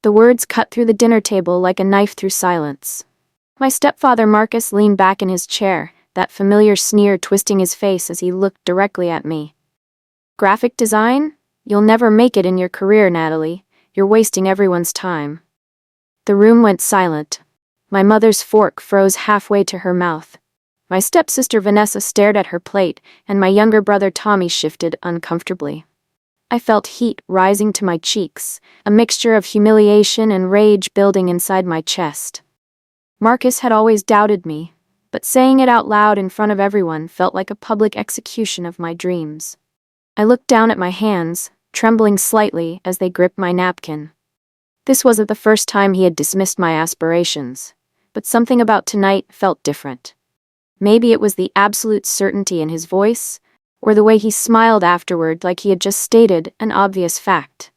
The words cut through the dinner table like a knife through silence. My stepfather Marcus leaned back in his chair, that familiar sneer twisting his face as he looked directly at me. "Graphic design? You'll never make it in your career, Natalie. You're wasting everyone's time." The room went silent. My mother's fork froze halfway to her mouth. My stepsister Vanessa stared at her plate, and my younger brother Tommy shifted uncomfortably. I felt heat rising to my cheeks, a mixture of humiliation and rage building inside my chest. Marcus had always doubted me, but saying it out loud in front of everyone felt like a public execution of my dreams. I looked down at my hands, trembling slightly as they gripped my napkin. This wasn't the first time he had dismissed my aspirations, but something about tonight felt different. Maybe it was the absolute certainty in his voice, or the way he smiled afterward like he had just stated an obvious fact.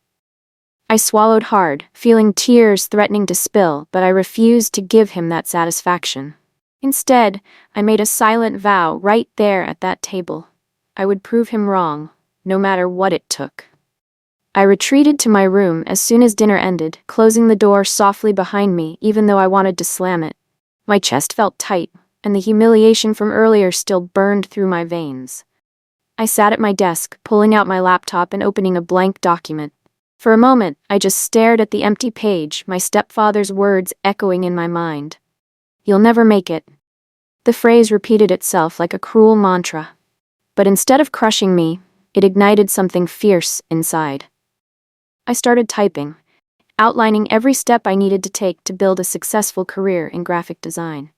I swallowed hard, feeling tears threatening to spill, but I refused to give him that satisfaction. Instead, I made a silent vow right there at that table. I would prove him wrong, no matter what it took. I retreated to my room as soon as dinner ended, closing the door softly behind me even though I wanted to slam it. My chest felt tight, and the humiliation from earlier still burned through my veins. I sat at my desk, pulling out my laptop and opening a blank document. For a moment, I just stared at the empty page, my stepfather's words echoing in my mind. "You'll never make it." The phrase repeated itself like a cruel mantra. But instead of crushing me, it ignited something fierce inside. I started typing, outlining every step I needed to take to build a successful career in graphic design.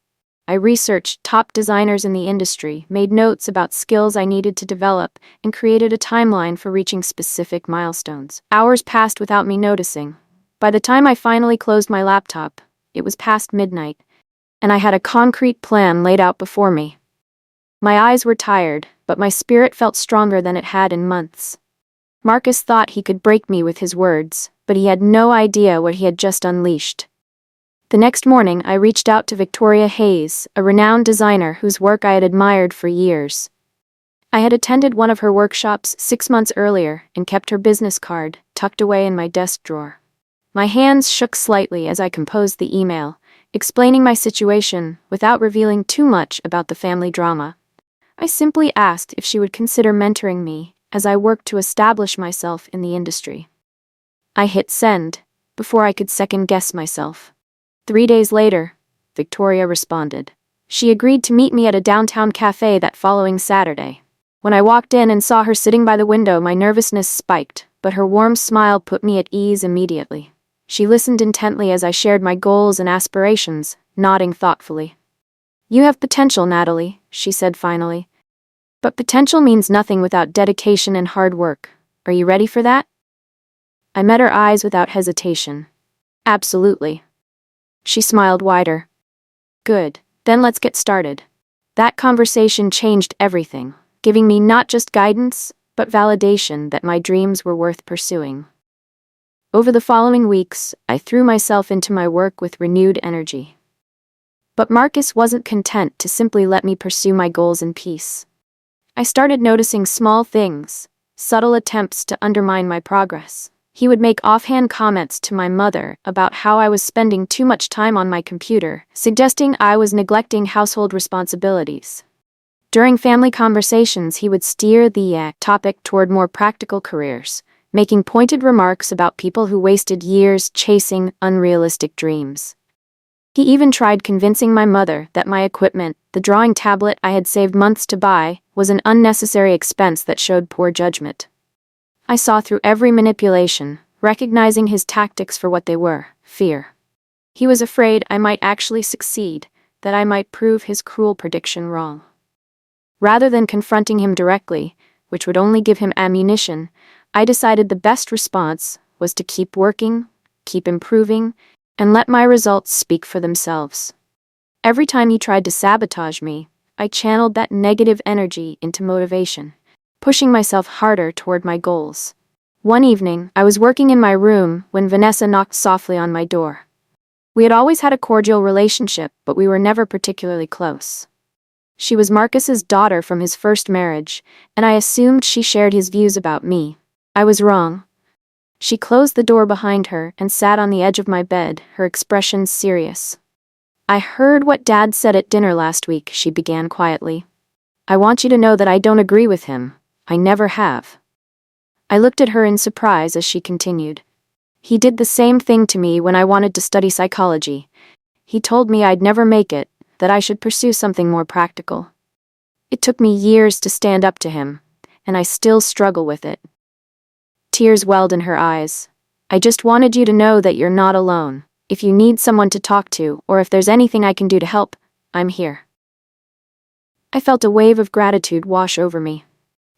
I researched top designers in the industry, made notes about skills I needed to develop, and created a timeline for reaching specific milestones. Hours passed without me noticing. By the time I finally closed my laptop, it was past midnight, and I had a concrete plan laid out before me. My eyes were tired, but my spirit felt stronger than it had in months. Marcus thought he could break me with his words, but he had no idea what he had just unleashed. The next morning, I reached out to Victoria Hayes, a renowned designer whose work I had admired for years. I had attended one of her workshops 6 months earlier and kept her business card tucked away in my desk drawer. My hands shook slightly as I composed the email, explaining my situation without revealing too much about the family drama. I simply asked if she would consider mentoring me as I worked to establish myself in the industry. I hit send before I could second-guess myself. 3 days later, Victoria responded. She agreed to meet me at a downtown cafe that following Saturday. When I walked in and saw her sitting by the window, my nervousness spiked, but her warm smile put me at ease immediately. She listened intently as I shared my goals and aspirations, nodding thoughtfully. "You have potential, Natalie," she said finally. "But potential means nothing without dedication and hard work. Are you ready for that?" I met her eyes without hesitation. "Absolutely." She smiled wider. "Good, then let's get started." That conversation changed everything, giving me not just guidance, but validation that my dreams were worth pursuing. Over the following weeks, I threw myself into my work with renewed energy. But Marcus wasn't content to simply let me pursue my goals in peace. I started noticing small things, subtle attempts to undermine my progress. He would make offhand comments to my mother about how I was spending too much time on my computer, suggesting I was neglecting household responsibilities. During family conversations, he would steer the topic toward more practical careers, making pointed remarks about people who wasted years chasing unrealistic dreams. He even tried convincing my mother that my equipment, the drawing tablet I had saved months to buy, was an unnecessary expense that showed poor judgment. I saw through every manipulation, recognizing his tactics for what they were: fear. He was afraid I might actually succeed, that I might prove his cruel prediction wrong. Rather than confronting him directly, which would only give him ammunition, I decided the best response was to keep working, keep improving, and let my results speak for themselves. Every time he tried to sabotage me, I channeled that negative energy into motivation, pushing myself harder toward my goals. One evening, I was working in my room when Vanessa knocked softly on my door. We had always had a cordial relationship, but we were never particularly close. She was Marcus's daughter from his first marriage, and I assumed she shared his views about me. I was wrong. She closed the door behind her and sat on the edge of my bed, her expression serious. "I heard what Dad said at dinner last week," she began quietly. "I want you to know that I don't agree with him. I never have." I looked at her in surprise as she continued. "He did the same thing to me when I wanted to study psychology. He told me I'd never make it, that I should pursue something more practical. It took me years to stand up to him, and I still struggle with it." Tears welled in her eyes. "I just wanted you to know that you're not alone. If you need someone to talk to, or if there's anything I can do to help, I'm here." I felt a wave of gratitude wash over me.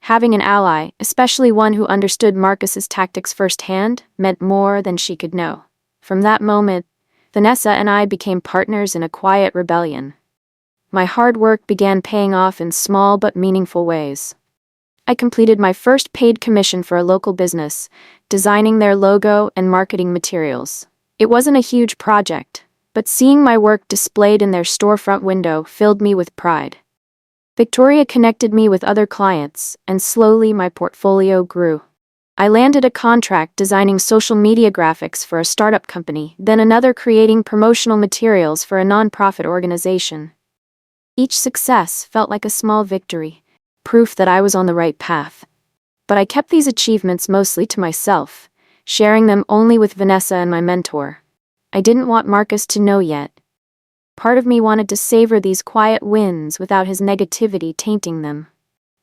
Having an ally, especially one who understood Marcus's tactics firsthand, meant more than she could know. From that moment, Vanessa and I became partners in a quiet rebellion. My hard work began paying off in small but meaningful ways. I completed my first paid commission for a local business, designing their logo and marketing materials. It wasn't a huge project, but seeing my work displayed in their storefront window filled me with pride. Victoria connected me with other clients, and slowly my portfolio grew. I landed a contract designing social media graphics for a startup company, then another creating promotional materials for a nonprofit organization. Each success felt like a small victory, proof that I was on the right path. But I kept these achievements mostly to myself, sharing them only with Vanessa and my mentor. I didn't want Marcus to know yet. Part of me wanted to savor these quiet wins without his negativity tainting them.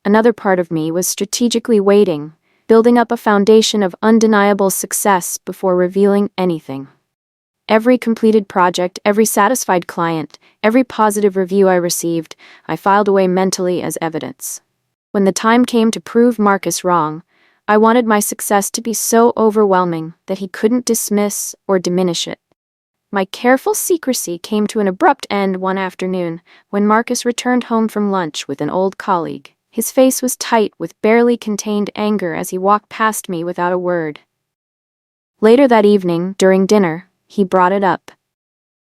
Another part of me was strategically waiting, building up a foundation of undeniable success before revealing anything. Every completed project, every satisfied client, every positive review I received, I filed away mentally as evidence. When the time came to prove Marcus wrong, I wanted my success to be so overwhelming that he couldn't dismiss or diminish it. My careful secrecy came to an abrupt end one afternoon when Marcus returned home from lunch with an old colleague. His face was tight with barely contained anger as he walked past me without a word. Later that evening, during dinner, he brought it up.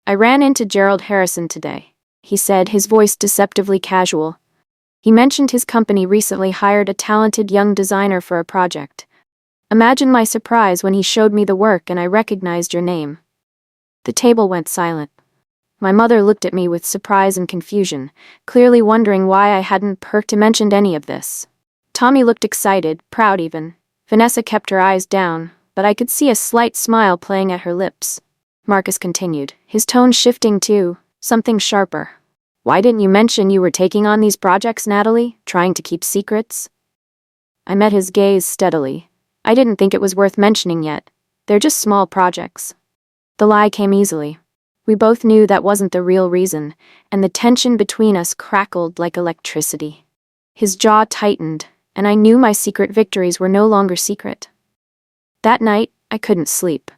"I ran into Gerald Harrison today," he said, his voice deceptively casual. "He mentioned his company recently hired a talented young designer for a project. Imagine my surprise when he showed me the work and I recognized your name." The table went silent. My mother looked at me with surprise and confusion, clearly wondering why I hadn't perked to mention any of this. Tommy looked excited, proud even. Vanessa kept her eyes down, but I could see a slight smile playing at her lips. Marcus continued, his tone shifting to something sharper. "Why didn't you mention you were taking on these projects, Natalie? Trying to keep secrets?" I met his gaze steadily. "I didn't think it was worth mentioning yet. They're just small projects." The lie came easily. We both knew that wasn't the real reason, and the tension between us crackled like electricity. His jaw tightened, and I knew my secret victories were no longer secret. That night, I couldn't sleep.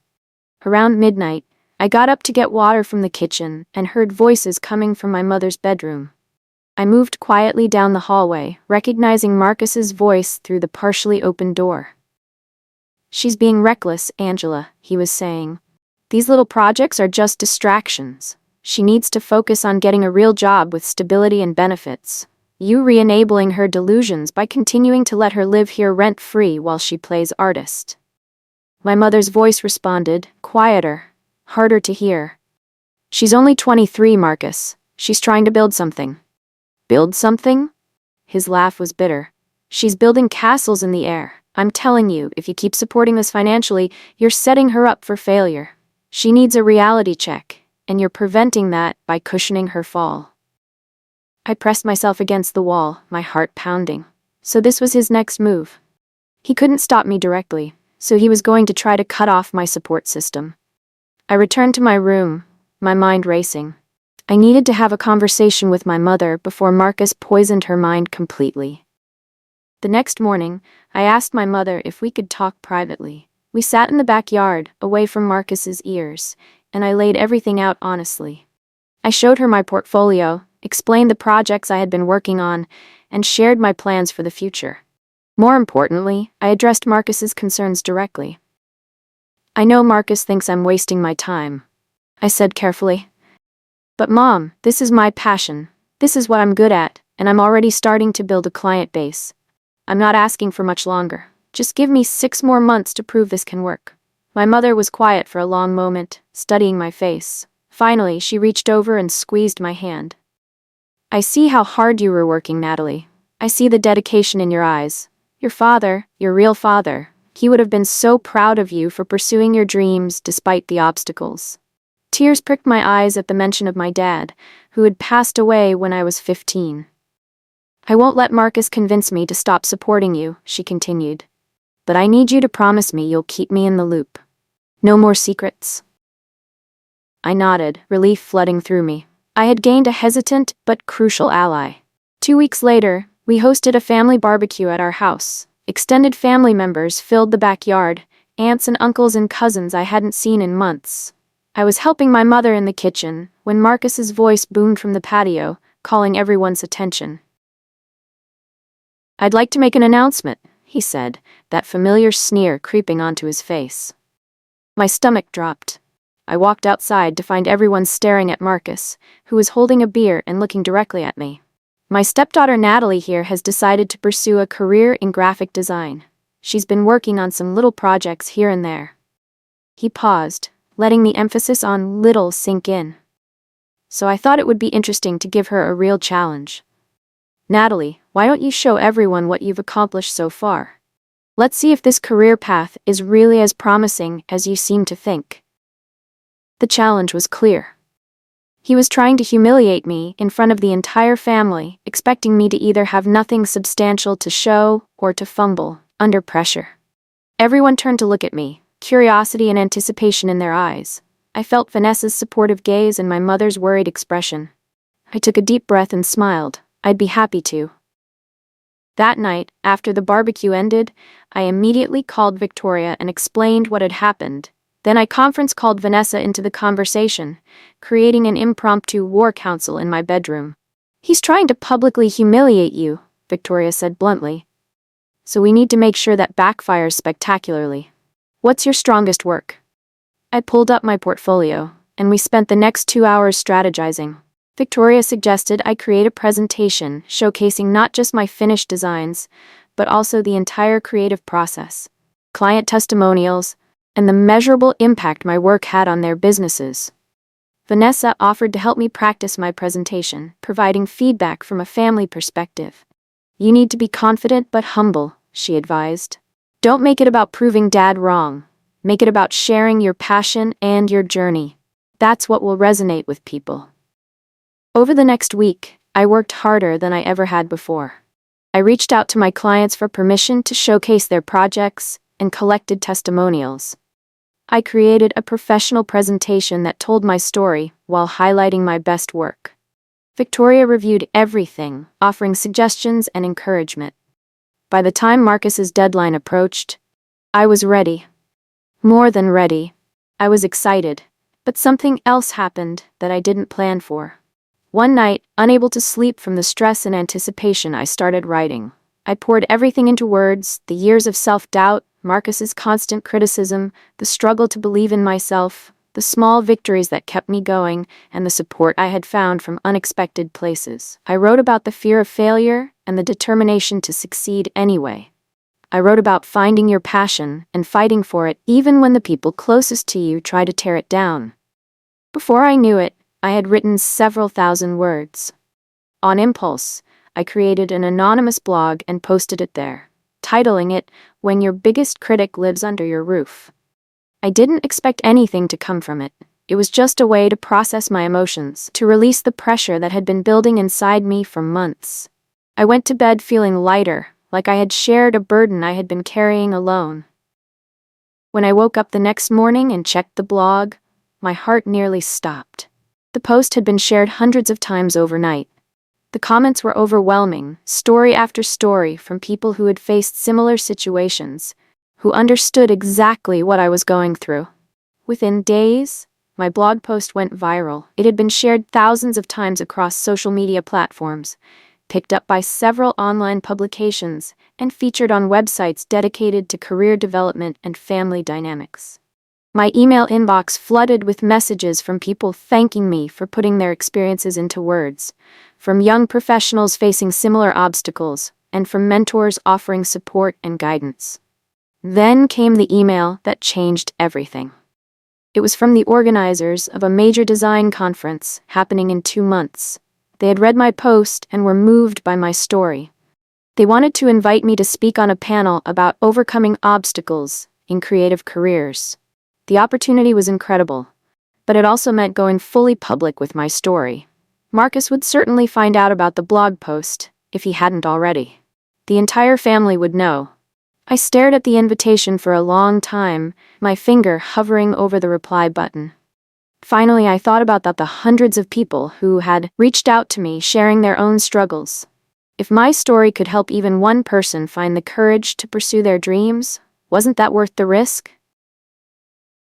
Around midnight, I got up to get water from the kitchen and heard voices coming from my mother's bedroom. I moved quietly down the hallway, recognizing Marcus's voice through the partially open door. "She's being reckless, Angela," he was saying. "These little projects are just distractions. She needs to focus on getting a real job with stability and benefits. You re-enabling her delusions by continuing to let her live here rent-free while she plays artist." My mother's voice responded, quieter, harder to hear. "She's only 23, Marcus. She's trying to build something." "Build something?" His laugh was bitter. "She's building castles in the air. I'm telling you, if you keep supporting this financially, you're setting her up for failure. She needs a reality check, and you're preventing that by cushioning her fall." I pressed myself against the wall, my heart pounding. So this was his next move. He couldn't stop me directly, so he was going to try to cut off my support system. I returned to my room, my mind racing. I needed to have a conversation with my mother before Marcus poisoned her mind completely. The next morning, I asked my mother if we could talk privately. We sat in the backyard, away from Marcus's ears, and I laid everything out honestly. I showed her my portfolio, explained the projects I had been working on, and shared my plans for the future. More importantly, I addressed Marcus's concerns directly. "I know Marcus thinks I'm wasting my time," I said carefully. "But Mom, this is my passion. This is what I'm good at, and I'm already starting to build a client base. I'm not asking for much longer. Just give me 6 more months to prove this can work. My mother was quiet for a long moment, studying my face. Finally, she reached over and squeezed my hand. I see how hard you were working, Natalie. I see the dedication in your eyes. Your father, your real father, he would have been so proud of you for pursuing your dreams despite the obstacles. Tears pricked my eyes at the mention of my dad, who had passed away when I was 15. I won't let Marcus convince me to stop supporting you, she continued. But I need you to promise me you'll keep me in the loop. No more secrets. I nodded, relief flooding through me. I had gained a hesitant but crucial ally. 2 weeks later, we hosted a family barbecue at our house. Extended family members filled the backyard, aunts and uncles and cousins I hadn't seen in months. I was helping my mother in the kitchen when Marcus's voice boomed from the patio, calling everyone's attention. I'd like to make an announcement, he said, that familiar sneer creeping onto his face. My stomach dropped. I walked outside to find everyone staring at Marcus, who was holding a beer and looking directly at me. My stepdaughter Natalie here has decided to pursue a career in graphic design. She's been working on some little projects here and there. He paused, letting the emphasis on little sink in. So I thought it would be interesting to give her a real challenge. Natalie, why don't you show everyone what you've accomplished so far? Let's see if this career path is really as promising as you seem to think. The challenge was clear. He was trying to humiliate me in front of the entire family, expecting me to either have nothing substantial to show or to fumble under pressure. Everyone turned to look at me, curiosity and anticipation in their eyes. I felt Vanessa's supportive gaze and my mother's worried expression. I took a deep breath and smiled. I'd be happy to. That night, after the barbecue ended, I immediately called Victoria and explained what had happened. Then I conference called Vanessa into the conversation, creating an impromptu war council in my bedroom. He's trying to publicly humiliate you, Victoria said bluntly. So we need to make sure that backfires spectacularly. What's your strongest work? I pulled up my portfolio, and we spent the next 2 hours strategizing. Victoria suggested I create a presentation showcasing not just my finished designs, but also the entire creative process, client testimonials, and the measurable impact my work had on their businesses. Vanessa offered to help me practice my presentation, providing feedback from a family perspective. You need to be confident but humble, she advised. Don't make it about proving Dad wrong. Make it about sharing your passion and your journey. That's what will resonate with people. Over the next week, I worked harder than I ever had before. I reached out to my clients for permission to showcase their projects and collected testimonials. I created a professional presentation that told my story while highlighting my best work. Victoria reviewed everything, offering suggestions and encouragement. By the time Marcus's deadline approached, I was ready. More than ready. I was excited, but something else happened that I didn't plan for. One night, unable to sleep from the stress and anticipation, I started writing. I poured everything into words, the years of self-doubt, Marcus's constant criticism, the struggle to believe in myself, the small victories that kept me going, and the support I had found from unexpected places. I wrote about the fear of failure and the determination to succeed anyway. I wrote about finding your passion and fighting for it even when the people closest to you try to tear it down. Before I knew it, I had written several thousand words. On impulse, I created an anonymous blog and posted it there, titling it, "When Your Biggest Critic Lives Under Your Roof." I didn't expect anything to come from it. It was just a way to process my emotions, to release the pressure that had been building inside me for months. I went to bed feeling lighter, like I had shared a burden I had been carrying alone. When I woke up the next morning and checked the blog, my heart nearly stopped. The post had been shared hundreds of times overnight. The comments were overwhelming, story after story from people who had faced similar situations, who understood exactly what I was going through. Within days, my blog post went viral. It had been shared thousands of times across social media platforms, picked up by several online publications, and featured on websites dedicated to career development and family dynamics. My email inbox flooded with messages from people thanking me for putting their experiences into words, from young professionals facing similar obstacles, and from mentors offering support and guidance. Then came the email that changed everything. It was from the organizers of a major design conference happening in 2 months. They had read my post and were moved by my story. They wanted to invite me to speak on a panel about overcoming obstacles in creative careers. The opportunity was incredible, but it also meant going fully public with my story. Marcus would certainly find out about the blog post, if he hadn't already. The entire family would know. I stared at the invitation for a long time, my finger hovering over the reply button. Finally, I thought about the hundreds of people who had reached out to me sharing their own struggles. If my story could help even one person find the courage to pursue their dreams, wasn't that worth the risk?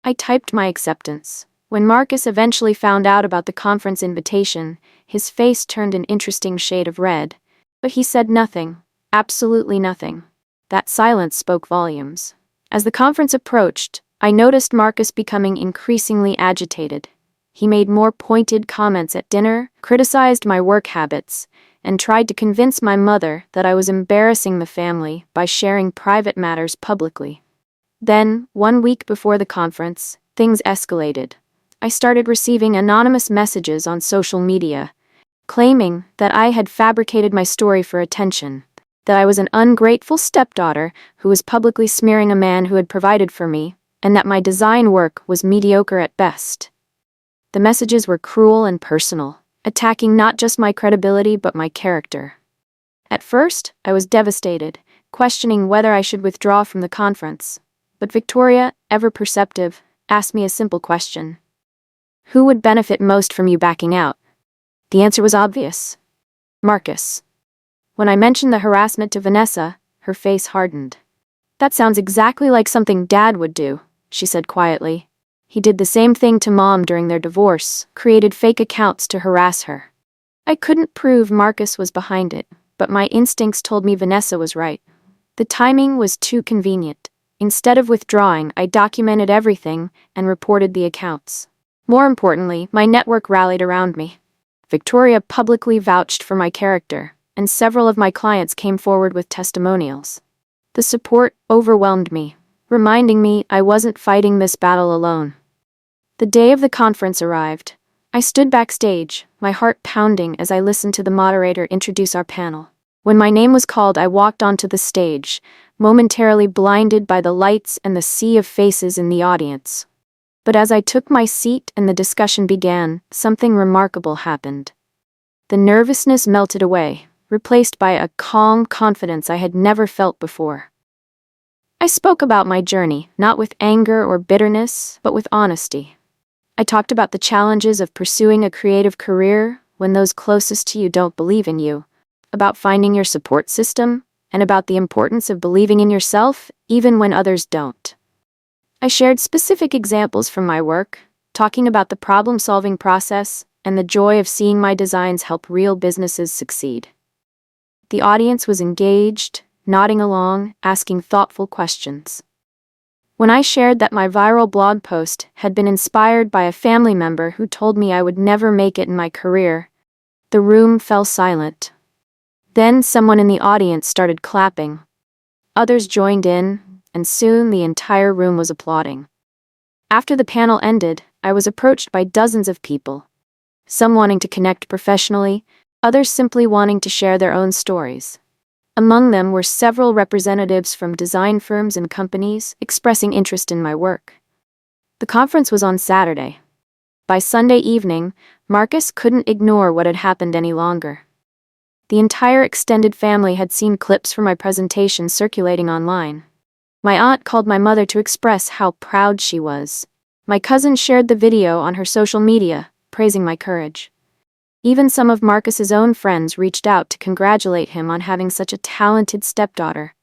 I typed my acceptance. When Marcus eventually found out about the conference invitation, his face turned an interesting shade of red. But he said nothing, absolutely nothing. That silence spoke volumes. As the conference approached, I noticed Marcus becoming increasingly agitated. He made more pointed comments at dinner, criticized my work habits, and tried to convince my mother that I was embarrassing the family by sharing private matters publicly. Then, 1 week before the conference, things escalated. I started receiving anonymous messages on social media, claiming that I had fabricated my story for attention, that I was an ungrateful stepdaughter who was publicly smearing a man who had provided for me, and that my design work was mediocre at best. The messages were cruel and personal, attacking not just my credibility but my character. At first, I was devastated, questioning whether I should withdraw from the conference. But Victoria, ever perceptive, asked me a simple question. Who would benefit most from you backing out? The answer was obvious. Marcus. When I mentioned the harassment to Vanessa, her face hardened. That sounds exactly like something Dad would do, she said quietly. He did the same thing to Mom during their divorce, created fake accounts to harass her. I couldn't prove Marcus was behind it, but my instincts told me Vanessa was right. The timing was too convenient. Instead of withdrawing, I documented everything and reported the accounts. More importantly, my network rallied around me. Victoria publicly vouched for my character, and several of my clients came forward with testimonials. The support overwhelmed me, reminding me I wasn't fighting this battle alone. The day of the conference arrived. I stood backstage, my heart pounding as I listened to the moderator introduce our panel. When my name was called, I walked onto the stage, momentarily blinded by the lights and the sea of faces in the audience. But as I took my seat and the discussion began, something remarkable happened. The nervousness melted away, replaced by a calm confidence I had never felt before. I spoke about my journey, not with anger or bitterness, but with honesty. I talked about the challenges of pursuing a creative career when those closest to you don't believe in you, about finding your support system, and about the importance of believing in yourself even when others don't. I shared specific examples from my work, talking about the problem-solving process and the joy of seeing my designs help real businesses succeed. The audience was engaged, nodding along, asking thoughtful questions. When I shared that my viral blog post had been inspired by a family member who told me I would never make it in my career, the room fell silent. Then someone in the audience started clapping. Others joined in, and soon the entire room was applauding. After the panel ended, I was approached by dozens of people, some wanting to connect professionally, others simply wanting to share their own stories. Among them were several representatives from design firms and companies expressing interest in my work. The conference was on Saturday. By Sunday evening, Marcus couldn't ignore what had happened any longer. The entire extended family had seen clips from my presentation circulating online. My aunt called my mother to express how proud she was. My cousin shared the video on her social media, praising my courage. Even some of Marcus's own friends reached out to congratulate him on having such a talented stepdaughter.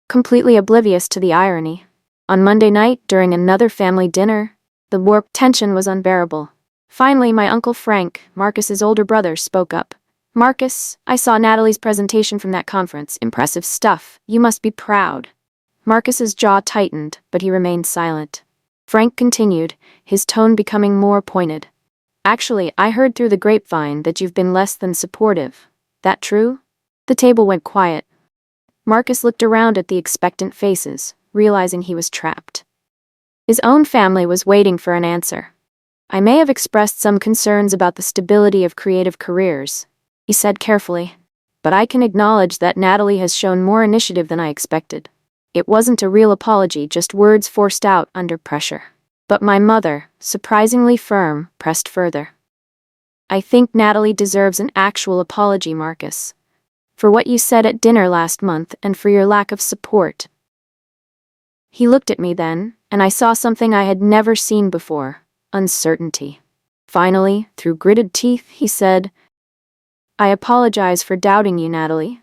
Completely oblivious to the irony, on Monday night, during another family dinner, the warped tension was unbearable. Finally, my Uncle Frank, Marcus's older brother, spoke up. Marcus, I saw Natalie's presentation from that conference. Impressive stuff. You must be proud. Marcus's jaw tightened, but he remained silent. Frank continued, his tone becoming more pointed. Actually, I heard through the grapevine that you've been less than supportive. That true? The table went quiet. Marcus looked around at the expectant faces, realizing he was trapped. His own family was waiting for an answer. "I may have expressed some concerns about the stability of creative careers," he said carefully, "but I can acknowledge that Natalie has shown more initiative than I expected." It wasn't a real apology, just words forced out under pressure. But my mother, surprisingly firm, pressed further. "I think Natalie deserves an actual apology, Marcus. For what you said at dinner last month and for your lack of support." He looked at me then, and I saw something I had never seen before: uncertainty. Finally, through gritted teeth, he said, "I apologize for doubting you, Natalie."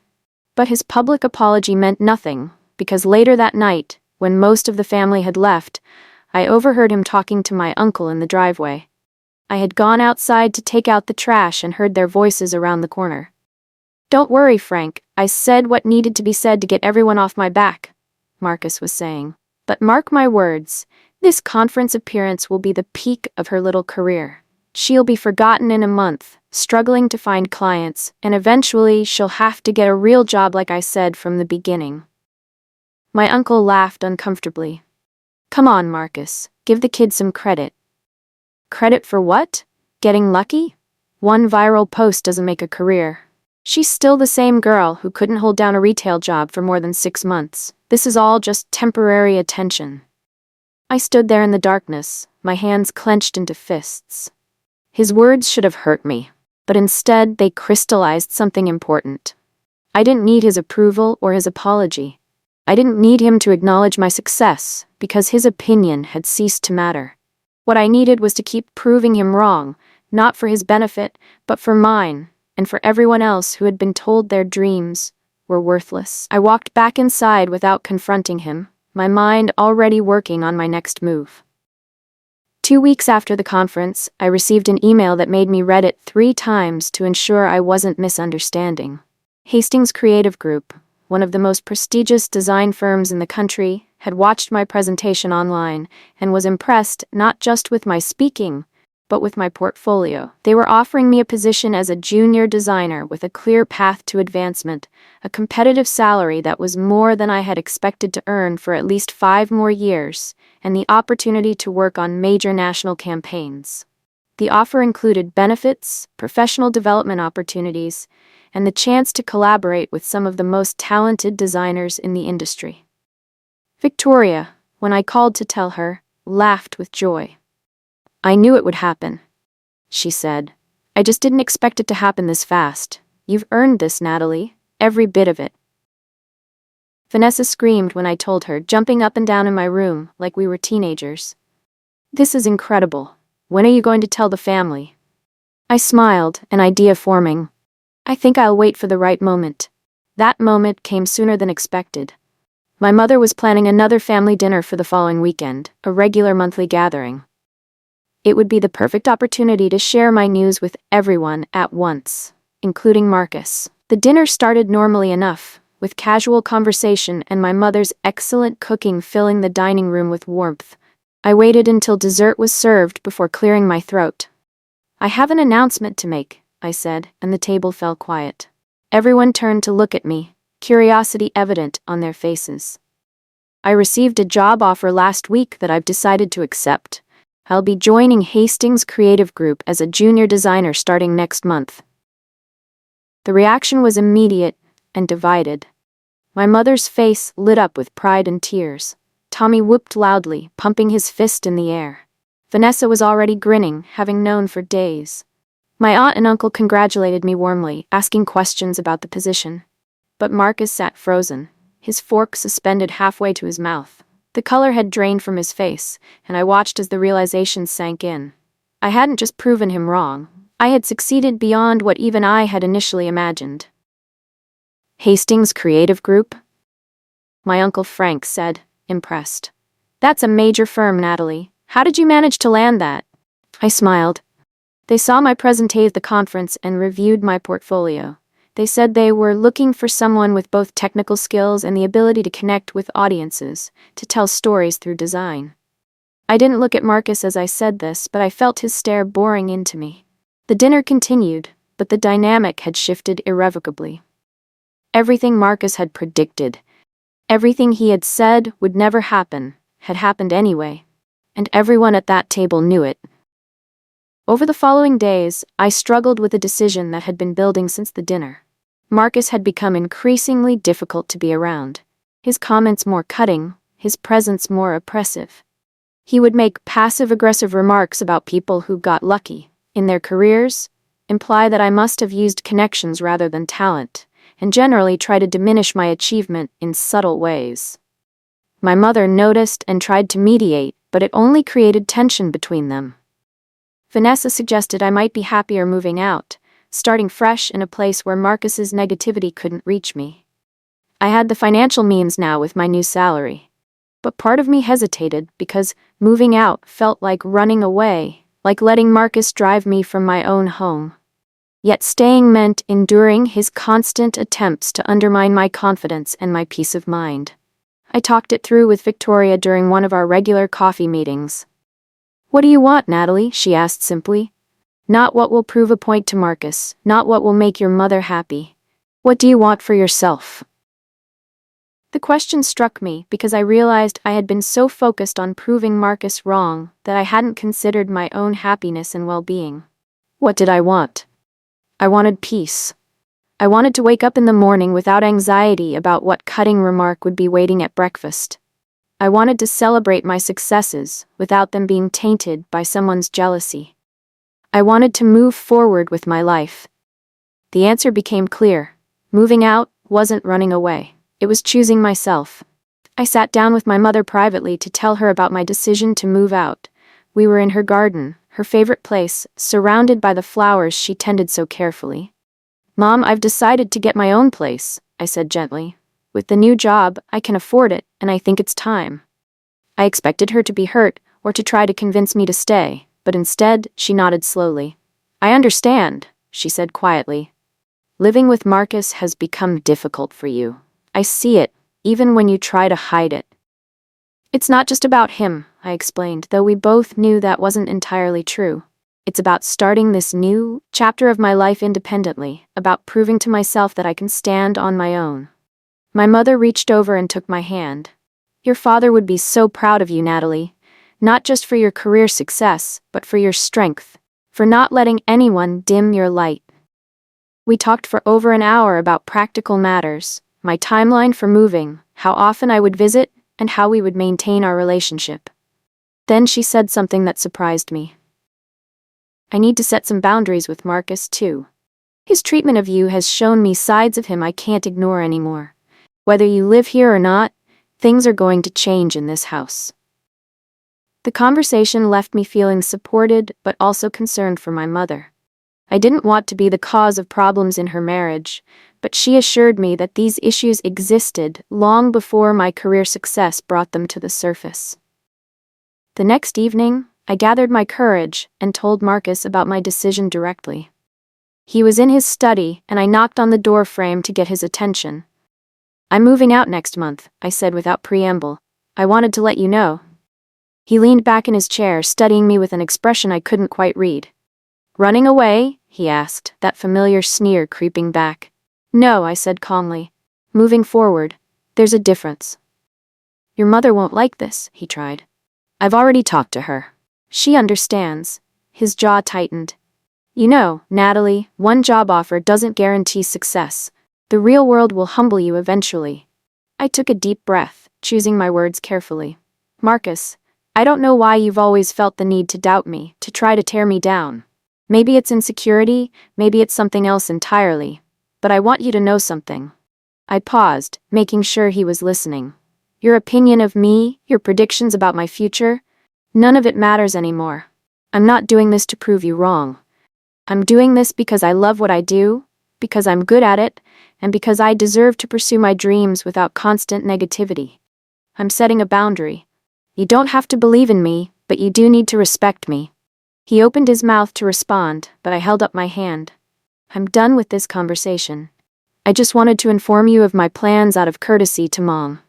But his public apology meant nothing, because later that night, when most of the family had left, I overheard him talking to my uncle in the driveway. I had gone outside to take out the trash and heard their voices around the corner. "Don't worry, Frank, I said what needed to be said to get everyone off my back," Marcus was saying. "But mark my words, this conference appearance will be the peak of her little career. She'll be forgotten in a month, struggling to find clients, and eventually she'll have to get a real job like I said from the beginning." My uncle laughed uncomfortably. "Come on, Marcus, give the kid some credit." "Credit for what? Getting lucky? One viral post doesn't make a career. She's still the same girl who couldn't hold down a retail job for more than 6 months. This is all just temporary attention." I stood there in the darkness, my hands clenched into fists. His words should have hurt me, but instead they crystallized something important. I didn't need his approval or his apology. I didn't need him to acknowledge my success, because his opinion had ceased to matter. What I needed was to keep proving him wrong, not for his benefit, but for mine, and for everyone else who had been told their dreams were worthless. I walked back inside without confronting him, my mind already working on my next move. 2 weeks after the conference, I received an email that made me read it 3 times to ensure I wasn't misunderstanding. Hastings Creative Group, one of the most prestigious design firms in the country, had watched my presentation online and was impressed not just with my speaking, but with my portfolio. They were offering me a position as a junior designer with a clear path to advancement, a competitive salary that was more than I had expected to earn for at least 5 more years, and the opportunity to work on major national campaigns. The offer included benefits, professional development opportunities, and the chance to collaborate with some of the most talented designers in the industry. Victoria, when I called to tell her, laughed with joy. "I knew it would happen," she said. "I just didn't expect it to happen this fast. You've earned this, Natalie, every bit of it." Vanessa screamed when I told her, jumping up and down in my room like we were teenagers. "This is incredible. When are you going to tell the family?" I smiled, an idea forming. "I think I'll wait for the right moment." That moment came sooner than expected. My mother was planning another family dinner for the following weekend, a regular monthly gathering. It would be the perfect opportunity to share my news with everyone at once, including Marcus. The dinner started normally enough, with casual conversation and my mother's excellent cooking filling the dining room with warmth. I waited until dessert was served before clearing my throat. "I have an announcement to make," I said, and the table fell quiet. Everyone turned to look at me, curiosity evident on their faces. "I received a job offer last week that I've decided to accept. I'll be joining Hastings Creative Group as a junior designer starting next month." The reaction was immediate and divided. My mother's face lit up with pride and tears. Tommy whooped loudly, pumping his fist in the air. Vanessa was already grinning, having known for days. My aunt and uncle congratulated me warmly, asking questions about the position. But Marcus sat frozen, his fork suspended halfway to his mouth. The color had drained from his face, and I watched as the realization sank in. I hadn't just proven him wrong. I had succeeded beyond what even I had initially imagined. "Hastings Creative Group?" my Uncle Frank said, impressed. "That's a major firm, Natalie. How did you manage to land that?" I smiled. They saw my presentation at the conference and reviewed my portfolio. They said they were looking for someone with both technical skills and the ability to connect with audiences, to tell stories through design. I didn't look at Marcus as I said this, but I felt his stare boring into me. The dinner continued, but the dynamic had shifted irrevocably. Everything Marcus had predicted, Everything he had said would never happen had happened anyway, and everyone at that table knew it. Over the following days, I struggled with a decision that had been building since the dinner. Marcus had become increasingly difficult to be around. His comments more cutting, his presence more oppressive. He would make passive-aggressive remarks about people who got lucky in their careers, imply that I must have used connections rather than talent, and generally try to diminish my achievement in subtle ways. My mother noticed and tried to mediate, but it only created tension between them. Vanessa suggested I might be happier moving out, starting fresh in a place where Marcus's negativity couldn't reach me. I had the financial means now with my new salary. But part of me hesitated because moving out felt like running away, like letting Marcus drive me from my own home. Yet staying meant enduring his constant attempts to undermine my confidence and my peace of mind. I talked it through with Victoria during one of our regular coffee meetings. "What do you want, Natalie?" she asked simply. "Not what will prove a point to Marcus, not what will make your mother happy. What do you want for yourself?" The question struck me because I realized I had been so focused on proving Marcus wrong that I hadn't considered my own happiness and well-being. What did I want? I wanted peace. I wanted to wake up in the morning without anxiety about what cutting remark would be waiting at breakfast. I wanted to celebrate my successes without them being tainted by someone's jealousy. I wanted to move forward with my life. The answer became clear. Moving out wasn't running away. It was choosing myself. I sat down with my mother privately to tell her about my decision to move out. We were in her garden, her favorite place, surrounded by the flowers she tended so carefully. "Mom, I've decided to get my own place," I said gently. "With the new job, I can afford it, and I think it's time." I expected her to be hurt or to try to convince me to stay, but instead, she nodded slowly. "I understand," she said quietly. "Living with Marcus has become difficult for you. I see it, even when you try to hide it." "It's not just about him," I explained, though we both knew that wasn't entirely true. "It's about starting this new chapter of my life independently, about proving to myself that I can stand on my own." My mother reached over and took my hand. "Your father would be so proud of you, Natalie. Not just for your career success, but for your strength, for not letting anyone dim your light." We talked for over an hour about practical matters, my timeline for moving, how often I would visit, and how we would maintain our relationship. Then she said something that surprised me. "I need to set some boundaries with Marcus, too. His treatment of you has shown me sides of him I can't ignore anymore. Whether you live here or not, things are going to change in this house." The conversation left me feeling supported but also concerned for my mother. I didn't want to be the cause of problems in her marriage, but she assured me that these issues existed long before my career success brought them to the surface. The next evening, I gathered my courage and told Marcus about my decision directly. He was in his study, and I knocked on the door frame to get his attention. "I'm moving out next month," I said without preamble. "I wanted to let you know." He leaned back in his chair, studying me with an expression I couldn't quite read. "Running away?" he asked, that familiar sneer creeping back. "No," I said calmly. "Moving forward. There's a difference." "Your mother won't like this," he tried. "I've already talked to her. She understands." His jaw tightened. "You know, Natalie, one job offer doesn't guarantee success. The real world will humble you eventually." I took a deep breath, choosing my words carefully. "Marcus, I don't know why you've always felt the need to doubt me, to try to tear me down. Maybe it's insecurity, maybe it's something else entirely. But I want you to know something." I paused, making sure he was listening. "Your opinion of me, your predictions about my future, none of it matters anymore. I'm not doing this to prove you wrong. I'm doing this because I love what I do, because I'm good at it, and because I deserve to pursue my dreams without constant negativity. I'm setting a boundary. You don't have to believe in me, but you do need to respect me." He opened his mouth to respond, but I held up my hand. "I'm done with this conversation. I just wanted to inform you of my plans out of courtesy to Mom."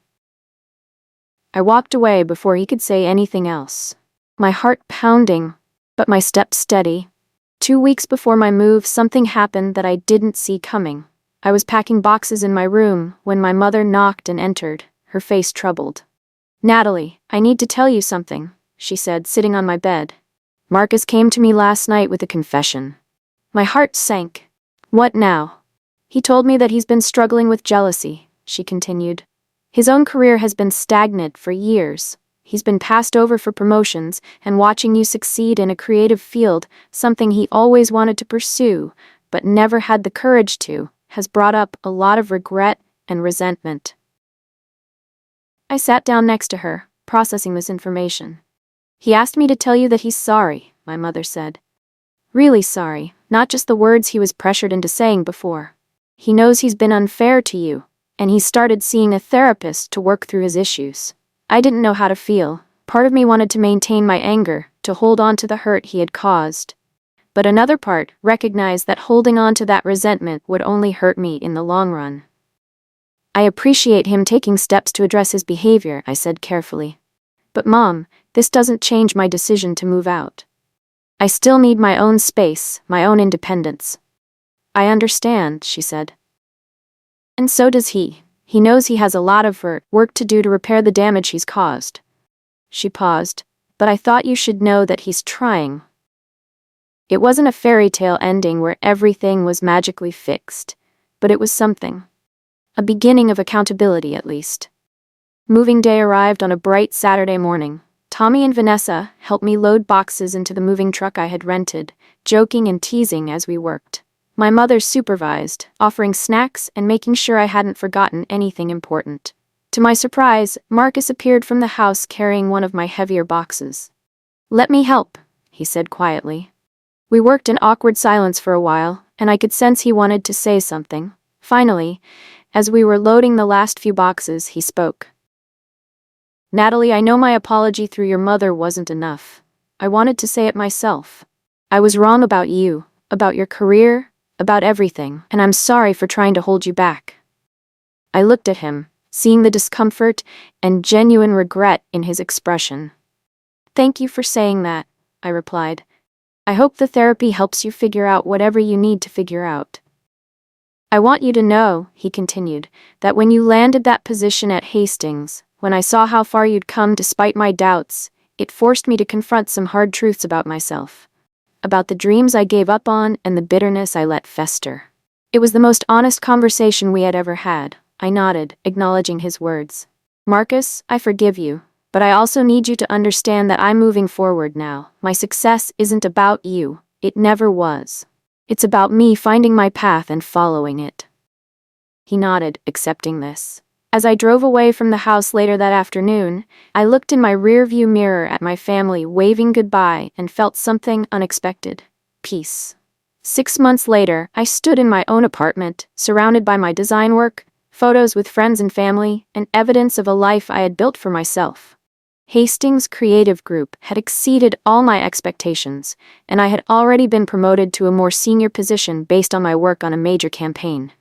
I walked away before he could say anything else. My heart pounding, but my steps steady. 2 weeks before my move, something happened that I didn't see coming. I was packing boxes in my room when my mother knocked and entered. her face troubled. "Natalie, I need to tell you something," she said, sitting on my bed. "Marcus came to me last night with a confession." My heart sank. "What now?" "He told me that he's been struggling with jealousy," she continued. "His own career has been stagnant for years. He's been passed over for promotions, and watching you succeed in a creative field, something he always wanted to pursue, but never had the courage to, has brought up a lot of regret and resentment." I sat down next to her, processing this information. "He asked me to tell you that he's sorry," my mother said. "Really sorry, not just the words he was pressured into saying before. He knows he's been unfair to you, and he's started seeing a therapist to work through his issues." I didn't know how to feel. Part of me wanted to maintain my anger, to hold on to the hurt he had caused. But another part recognized that holding on to that resentment would only hurt me in the long run. "I appreciate him taking steps to address his behavior," I said carefully. "But Mom, this doesn't change my decision to move out. I still need my own space, my own independence." "I understand," she said. "And so does he. He knows he has a lot of work to do to repair the damage he's caused." She paused. "But I thought you should know that he's trying." It wasn't a fairy tale ending where everything was magically fixed, but it was something. A beginning of accountability, at least. Moving day arrived on a bright Saturday morning. Tommy and Vanessa helped me load boxes into the moving truck I had rented, joking and teasing as we worked. My mother supervised, offering snacks and making sure I hadn't forgotten anything important. To my surprise, Marcus appeared from the house carrying one of my heavier boxes. "Let me help," he said quietly. We worked in awkward silence for a while, and I could sense he wanted to say something. Finally, as we were loading the last few boxes, he spoke. "Natalie, I know my apology through your mother wasn't enough. I wanted to say it myself. I was wrong about you, about your career, about everything, and I'm sorry for trying to hold you back." I looked at him, seeing the discomfort and genuine regret in his expression. "Thank you for saying that," I replied. "I hope the therapy helps you figure out whatever you need to figure out." "I want you to know," he continued, "that when you landed that position at Hastings, when I saw how far you'd come despite my doubts, it forced me to confront some hard truths about myself. About the dreams I gave up on and the bitterness I let fester." It was the most honest conversation we had ever had. I nodded, acknowledging his words. "Marcus, I forgive you, but I also need you to understand that I'm moving forward now. My success isn't about you. It never was. It's about me finding my path and following it." He nodded, accepting this. As I drove away from the house later that afternoon, I looked in my rearview mirror at my family waving goodbye and felt something unexpected. Peace. 6 months later, I stood in my own apartment, surrounded by my design work, photos with friends and family, and evidence of a life I had built for myself. Hastings Creative Group had exceeded all my expectations, and I had already been promoted to a more senior position based on my work on a major campaign.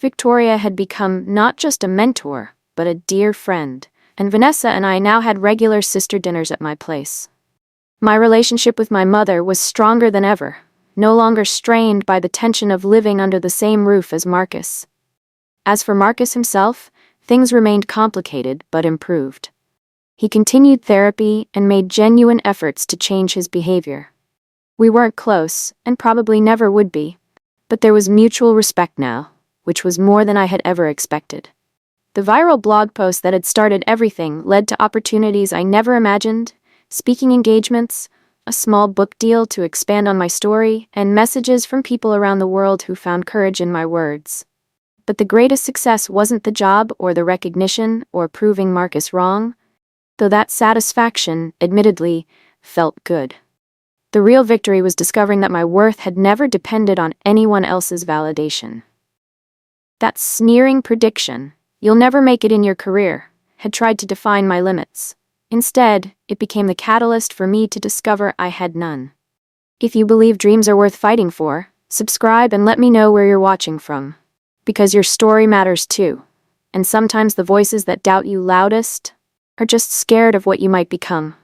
Victoria had become not just a mentor, but a dear friend, and Vanessa and I now had regular sister dinners at my place. My relationship with my mother was stronger than ever, no longer strained by the tension of living under the same roof as Marcus. As for Marcus himself, things remained complicated but improved. He continued therapy and made genuine efforts to change his behavior. We weren't close, and probably never would be, but there was mutual respect now, which was more than I had ever expected. The viral blog post that had started everything led to opportunities I never imagined, speaking engagements, a small book deal to expand on my story, and messages from people around the world who found courage in my words. But the greatest success wasn't the job or the recognition or proving Marcus wrong, though that satisfaction, admittedly, felt good. The real victory was discovering that my worth had never depended on anyone else's validation. That sneering prediction, "You'll never make it in your career," had tried to define my limits. Instead, it became the catalyst for me to discover I had none. If you believe dreams are worth fighting for, subscribe and let me know where you're watching from. Because your story matters too, and sometimes the voices that doubt you loudest are just scared of what you might become.